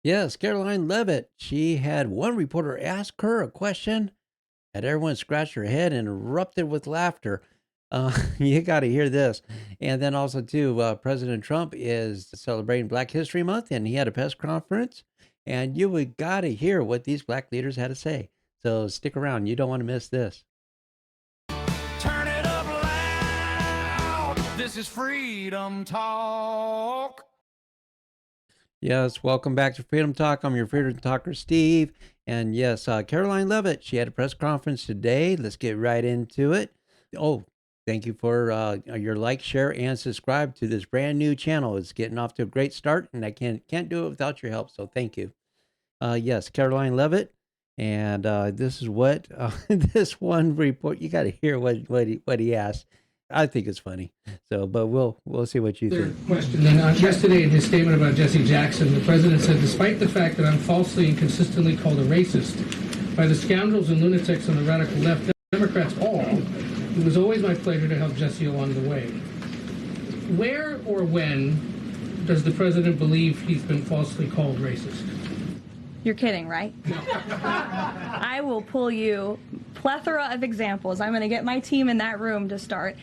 Yes, Caroline Levitt. She had one reporter ask her a question, and everyone scratched their head and erupted with laughter. You got to hear this. And then also, too, President Trump is celebrating Black History Month, and he had a press conference. And you would got to hear what these black leaders had to say. So stick around. You don't want to miss this. Turn it up loud. This is Freedom Talk. Yes, welcome back to Freedom Talk. I'm your Freedom Talker, Steve. And yes, Caroline Levitt, she had a press conference today. Let's get right into it. Oh, thank you for your like, share, and subscribe to this brand new channel. It's getting off to a great start, and I can't do it without your help. So thank you. Yes, Caroline Levitt, and this is what this one report. You got to hear what he asked. I think it's funny. So, but we'll see what you think. Question. Then yesterday in his statement about Jesse Jackson, the president said, despite the fact that I'm falsely and consistently called a racist by the scoundrels and lunatics on the radical left, Democrats all, it was always my pleasure to help Jesse along the way. Where or when does the president believe he's been falsely called racist? You're kidding, right? No. I will pull you plethora of examples. I'm going to get my team in that room to start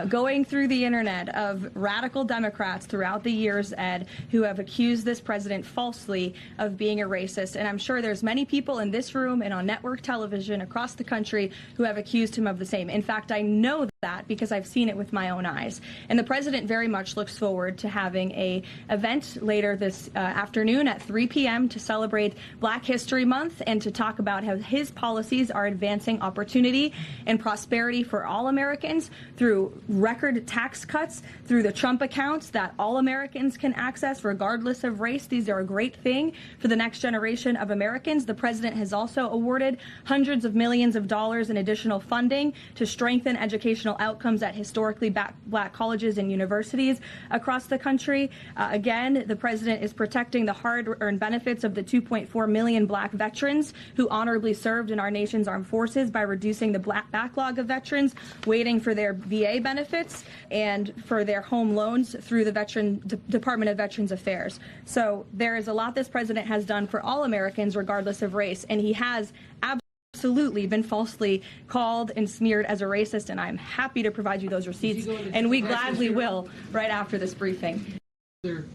going through the internet of radical Democrats throughout the years, Ed, who have accused this president falsely of being a racist. And I'm sure there's many people in this room and on network television across the country who have accused him of the same. In fact, I know that because I've seen it with my own eyes. And the president very much looks forward to having a event later this afternoon at 3 p.m. to celebrate Black History Month and to talk about how his policies are advancing opportunity and prosperity for all Americans through record tax cuts, through the Trump accounts that all Americans can access regardless of race. These are a great thing for the next generation of Americans. The president has also awarded hundreds of millions of dollars in additional funding to strengthen educational outcomes at historically black colleges and universities across the country. Again, the president is protecting the hard-earned benefits of the 2.4 million black veterans who honorably served in our nation's armed forces by reducing the black backlog of veterans waiting for their VA benefits and for their home loans through the Department of Veterans Affairs. So there is a lot this president has done for all Americans regardless of race, and he has absolutely been falsely called and smeared as a racist, and I'm happy to provide you those receipts, and we gladly will right after this briefing.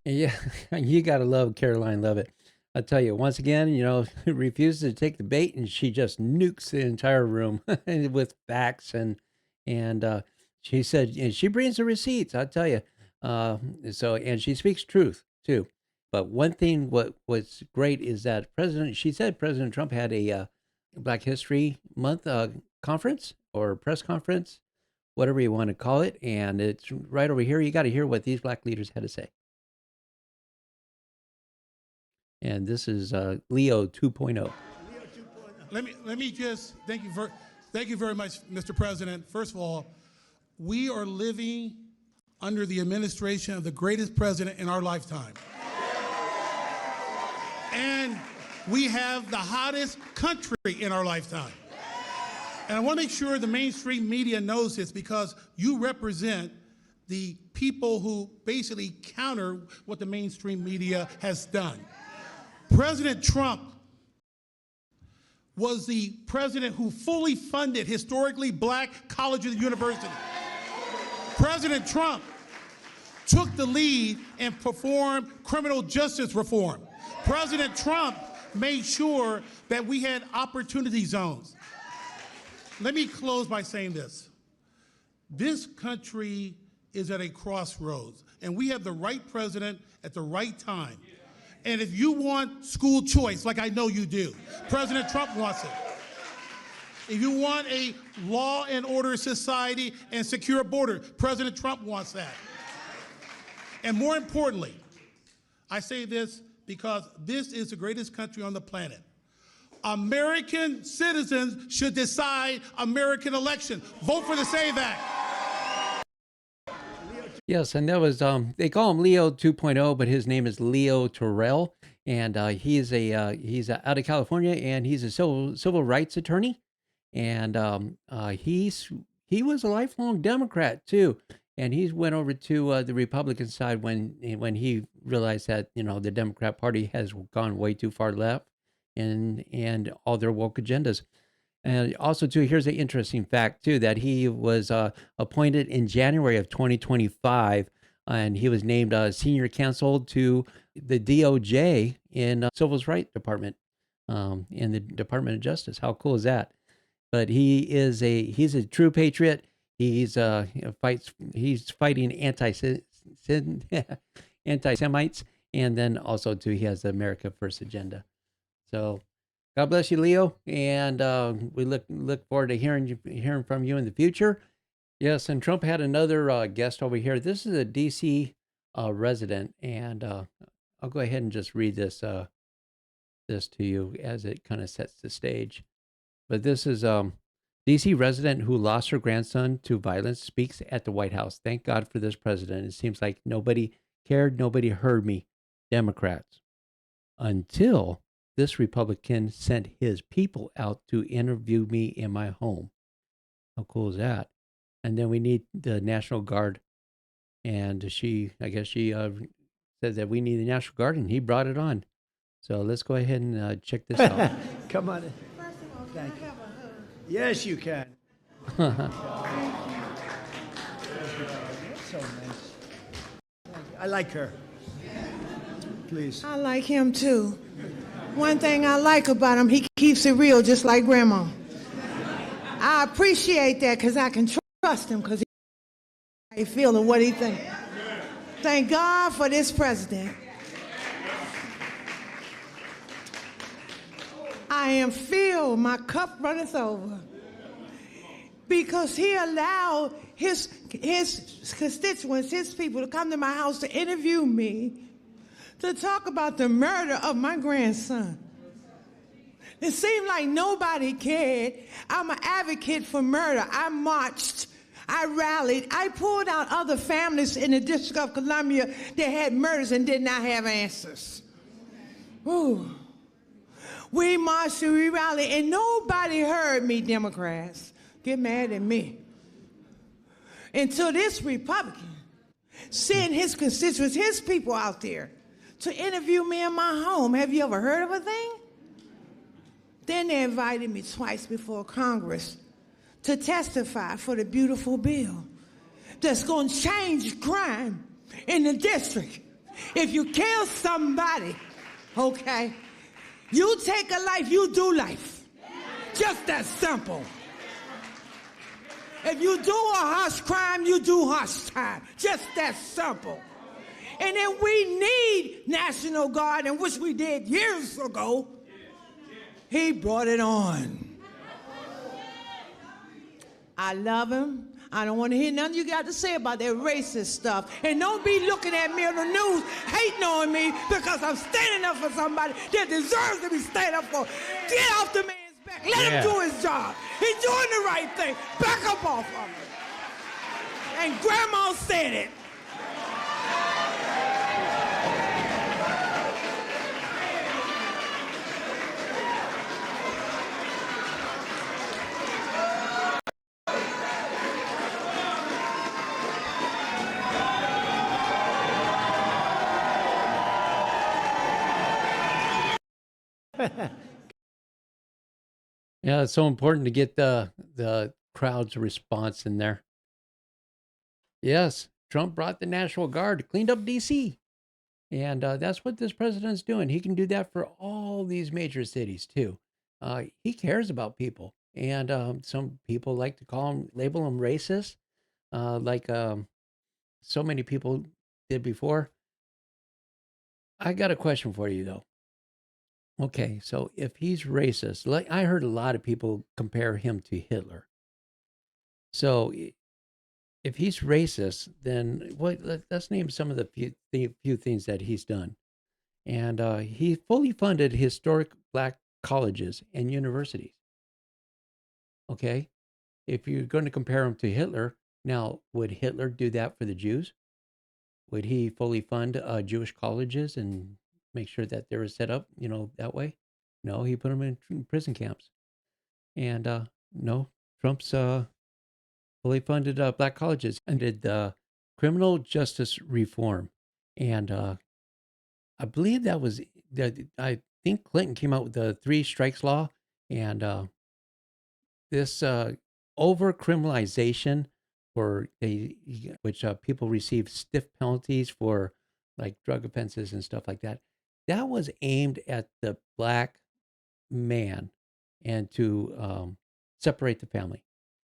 Yeah, you got to love Caroline Levitt. I tell you, once again, refuses to take the bait, and she just nukes the entire room with facts, and she said, and she brings the receipts. I tell you, and she speaks truth too. But one thing, what was great is that she said President Trump had a Black History Month conference or press conference, whatever you want to call it, and it's right over here. You got to hear what these black leaders had to say. And this is Leo 2.0. Let me just thank you very much, Mr. President. First of all, we are living under the administration of the greatest president in our lifetime. And we have the hottest country in our lifetime. And I want to make sure the mainstream media knows this, because you represent the people who basically counter what the mainstream media has done. President Trump was the president who fully funded historically black colleges and universities. President Trump took the lead and performed criminal justice reform. President Trump made sure that we had opportunity zones. Let me close by saying this. This country is at a crossroads, and we have the right president at the right time. And if you want school choice, like I know you do, President Trump wants it. If you want a law and order society and secure border, President Trump wants that. And more importantly, I say this because this is the greatest country on the planet. American citizens should decide American election. Vote for the SAVE Act. Yes, and that was they call him Leo 2.0, but his name is Leo Terrell, and he's out of California, and he's a civil rights attorney, and he was a lifelong Democrat too, and he went over to the Republican side when he realized that the Democrat Party has gone way too far left, and all their woke agendas. And also, too, here's an interesting fact too that he was appointed in January of 2025, and he was named senior counsel to the DOJ in Civil Rights Department, in the Department of Justice. How cool is that? But he's a true patriot. He's fighting anti Semites, and then also too he has the America First agenda. So God bless you, Leo, and we look forward to hearing from you in the future. Yes, and Trump had another guest over here. This is a DC resident, and I'll go ahead and just read this to you as it kind of sets the stage. But this is DC resident who lost her grandson to violence speaks at the White House. Thank God for this president. It seems like nobody cared, nobody heard me, Democrats, until this Republican sent his people out to interview me in my home. How cool is that? And then we need the National Guard. And I guess she said that we need the National Guard, and he brought it on. So let's go ahead and check this out. Come on in. First of all, can I have a hug? Yes, you can. That's so nice. Thank you. I like her. Please. I like him too. One thing I like about him, he keeps it real just like Grandma. I appreciate that because I can trust him because he feeling what he think. Thank God for this president. I am filled, my cup runneth over. Because he allowed his constituents, his people to come to my house to interview me, to talk about the murder of my grandson. It seemed like nobody cared. I'm an advocate for murder. I marched. I rallied. I pulled out other families in the District of Columbia that had murders and did not have answers. Ooh. We marched and we rallied, and nobody heard me, Democrats. Get mad at me. Until this Republican sent his constituents, his people out there to interview me in my home. Have you ever heard of a thing? Then they invited me twice before Congress to testify for the beautiful bill that's going to change crime in the district. If you kill somebody, okay, you take a life, you do life. Just that simple. If you do a harsh crime, you do harsh time. Just that simple. And then we need National Guard, and which we did years ago. He brought it on. I love him. I don't want to hear nothing you got to say about that racist stuff. And don't be looking at me on the news hating on me because I'm standing up for somebody that deserves to be standing up for. Get off the man's back. Let him do his job. He's doing the right thing. Back up off of him. And Grandma said it. Yeah, it's so important to get the crowd's response in there. Yes, Trump brought the National Guard, cleaned up DC. And that's what this president's doing. He can do that for all these major cities too. He cares about people. And some people like to label him racist, like so many people did before. I got a question for you though. Okay, so if he's racist, like I heard a lot of people compare him to Hitler. So if he's racist, then let's name some of the few things that he's done. And he fully funded historic black colleges and universities. Okay, if you're going to compare him to Hitler, now would Hitler do that for the Jews? Would he fully fund Jewish colleges and make sure that they were set up, that way? No, he put them in prison camps. And no, Trump's fully funded black colleges and did criminal justice reform. And I believe that was, I think Clinton came out with the three strikes law. And this over criminalization for which people receive stiff penalties for like drug offenses and stuff like that. That was aimed at the black man and to separate the family.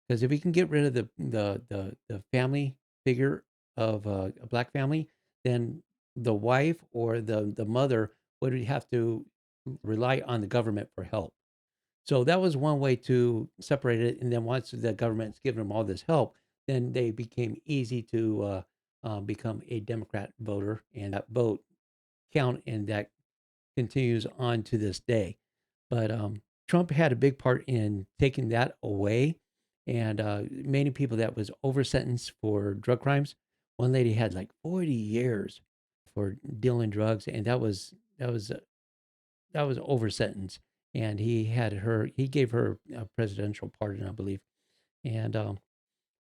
Because if we can get rid of the family figure of a black family, then the wife or the mother would have to rely on the government for help. So that was one way to separate it. And then once the government's given them all this help, then they became easy to become a Democrat voter, and that vote count, and that continues on to this day. But Trump had a big part in taking that away, and many people that was over sentenced for drug crimes. One lady had like 40 years for dealing drugs, and that was over sentence. And he gave her a presidential pardon, I believe, and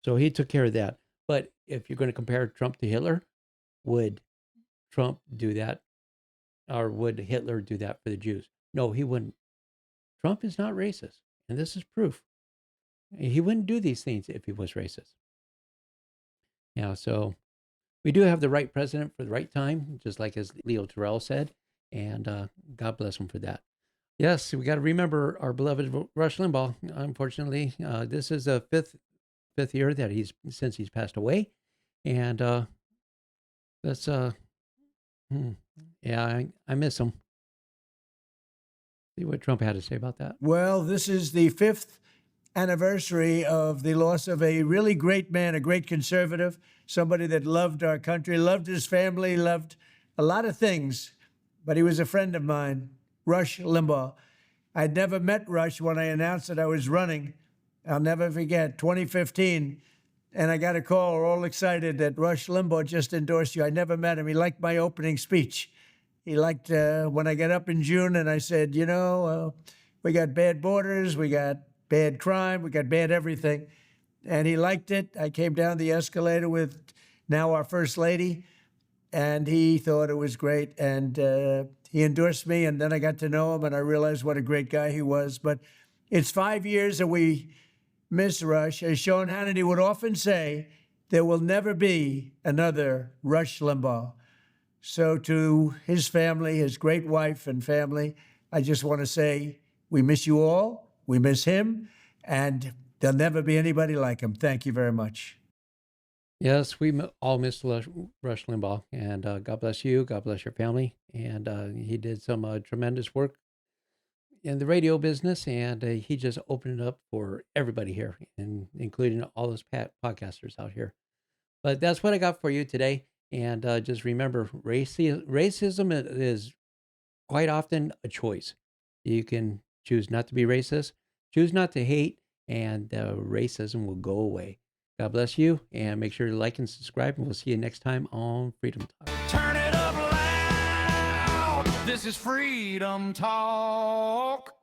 so he took care of that. But if you're going to compare Trump to Hitler, would Trump do that, or would Hitler do that for the Jews? No, he wouldn't. Trump is not racist, and this is proof. He wouldn't do these things if he was racist. Yeah, so we do have the right president for the right time, just like as Leo Terrell said, and God bless him for that. Yes, we got to remember our beloved Rush Limbaugh. Unfortunately, this is the fifth year that since he's passed away, and that's yeah, I miss him. See what Trump had to say about that. Well, this is the 5th anniversary of the loss of a really great man, a great conservative, somebody that loved our country, loved his family, loved a lot of things, but he was a friend of mine, Rush Limbaugh. I'd never met Rush when I announced that I was running. I'll never forget, 2015, and I got a call all excited that Rush Limbaugh just endorsed you. I never met him. He liked my opening speech. He liked when I got up in June and I said, we got bad borders, we got bad crime, we got bad everything. And he liked it. I came down the escalator with now our First Lady, and he thought it was great. And he endorsed me, and then I got to know him, and I realized what a great guy he was. But it's 5 years that we miss Rush. As Sean Hannity would often say, there will never be another Rush Limbaugh. So to his family, his great wife and family, I just want to say we miss you all. We miss him, and there'll never be anybody like him. Thank you very much. Yes, we all miss Rush Limbaugh, and God bless you. God bless your family. And he did some tremendous work in the radio business, and he just opened it up for everybody here, and including all those podcasters out here. But that's what I got for you today. And just remember, racism is quite often a choice. You can choose not to be racist, choose not to hate, and racism will go away. God bless you, and make sure to like and subscribe, and we'll see you next time on Freedom Talk. Turn it up loud. This is Freedom Talk.